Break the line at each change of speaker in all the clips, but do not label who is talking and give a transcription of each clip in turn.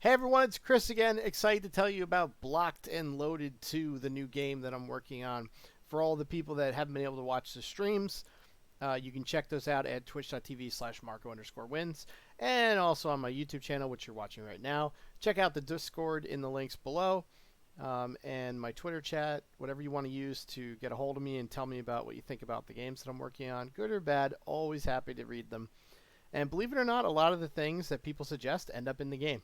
Hey everyone, it's Chris again. Excited to tell you about Blocked and Loaded 2, the new game that I'm working on. For all the people that haven't been able to watch the streams, you can check those out at twitch.tv/Marco_wins and also on my YouTube channel, which you're watching right now. Check out the Discord in the links below and my Twitter chat, whatever you want to use to get a hold of me and tell me about what you think about the games that I'm working on. Good or bad, always happy to read them. And believe it or not, a lot of the things that people suggest end up in the game.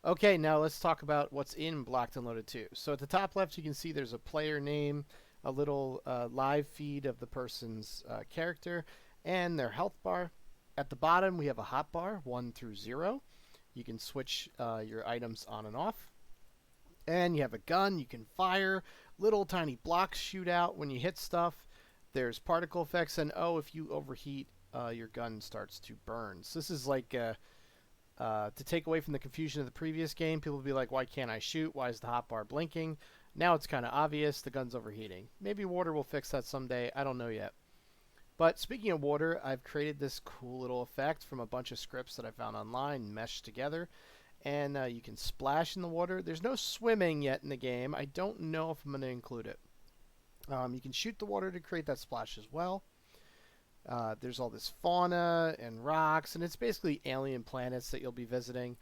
Okay, now let's talk about what's in Blocked and Loaded 2. So at the top left, you can see there's a player name, a little live feed of the person's character, and their health bar. At the bottom, we have a hotbar, 1 through 0. You can switch your items on and off. And you have a gun, you can fire. Little tiny blocks shoot out when you hit stuff. There's particle effects, and if you overheat, your gun starts to burn. So this is like to take away from the confusion of the previous game. People will be like, why can't I shoot? Why is the hotbar blinking? Now it's kind of obvious the gun's overheating. Maybe water will fix that someday. I don't know yet. But speaking of water, I've created this cool little effect from a bunch of scripts that I found online meshed together. And you can splash in the water. There's no swimming yet in the game. I don't know if I'm going to include it. You can shoot the water to create that splash as well. There's all this fauna and rocks, and it's basically alien planets that you'll be visiting.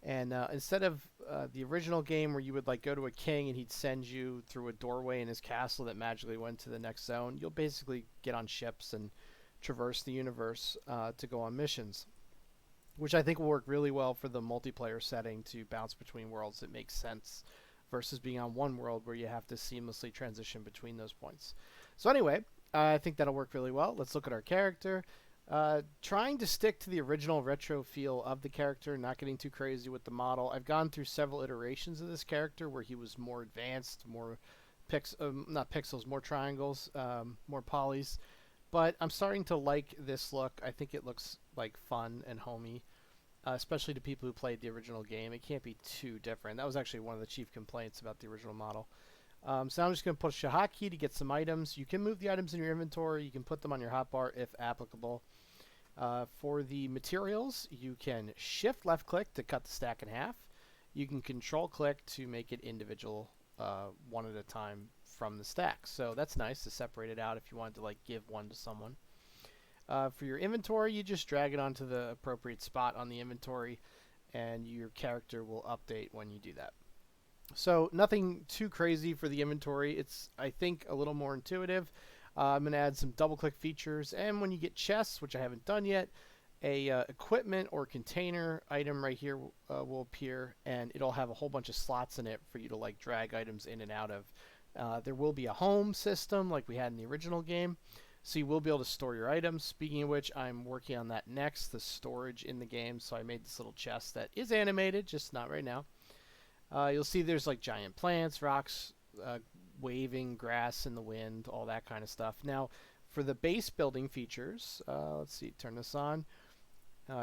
And instead of the original game where you would like go to a king and he'd send you through a doorway in his castle that magically went to the next zone, you'll basically get on ships and traverse the universe to go on missions, which I think will work really well for the multiplayer setting to bounce between worlds. It makes sense versus being on one world where you have to seamlessly transition between those points. So anyway, I think that'll work really well. Let's look at our character. Trying to stick to the original retro feel of the character, not getting too crazy with the model. I've gone through several iterations of this character where he was more advanced, more not pixels, more triangles, more polys. But I'm starting to like this look. I think it looks like fun and homey, especially to people who played the original game. It can't be too different. That was actually one of the chief complaints about the original model. So I'm just going to push a hotkey to get some items. You can move the items in your inventory. You can put them on your hotbar if applicable. For the materials, you can shift left click to cut the stack in half. You can control click to make it individual one at a time from the stack. So that's nice to separate it out if you wanted to like give one to someone. For your inventory, you just drag it onto the appropriate spot on the inventory, and your character will update when you do that. So nothing too crazy for the inventory. It's, I think, a little more intuitive. I'm going to add some double-click features, and when you get chests, which I haven't done yet, a equipment or container item right here will appear, and it'll have a whole bunch of slots in it for you to like drag items in and out of. There will be a home system like we had in the original game, so you will be able to store your items. Speaking of which, I'm working on that next, the storage in the game, so I made this little chest that is animated, just not right now. You'll see there's like giant plants, rocks, waving grass in the wind, all that kind of stuff. Now, for the base building features, let's see, turn this on.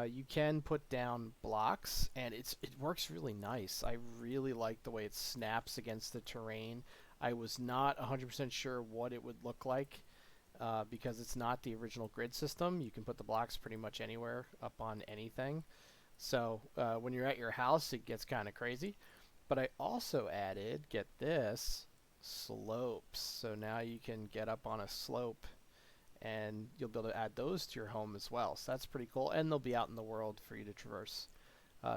You can put down blocks, and it works really nice. I really like the way it snaps against the terrain. I was not 100% sure what it would look like because it's not the original grid system. You can put the blocks pretty much anywhere up on anything. So when you're at your house, it gets kind of crazy. But I also added, get this, slopes. So now you can get up on a slope and you'll be able to add those to your home as well. So that's pretty cool. And they'll be out in the world for you to traverse.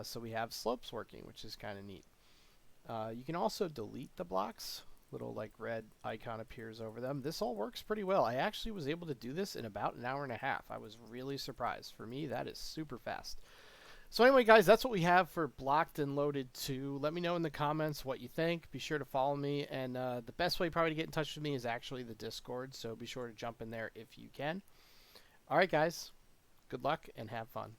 So we have slopes working, which is kind of neat. You can also delete the blocks. Little like red icon appears over them. This all works pretty well. I actually was able to do this in about an hour and a half. I was really surprised. For me, that is super fast. So anyway, guys, that's what we have for Blocked and Loaded 2. Let me know in the comments what you think. Be sure to follow me. And the best way probably to get in touch with me is actually the Discord. So be sure to jump in there if you can. All right, guys. Good luck and have fun.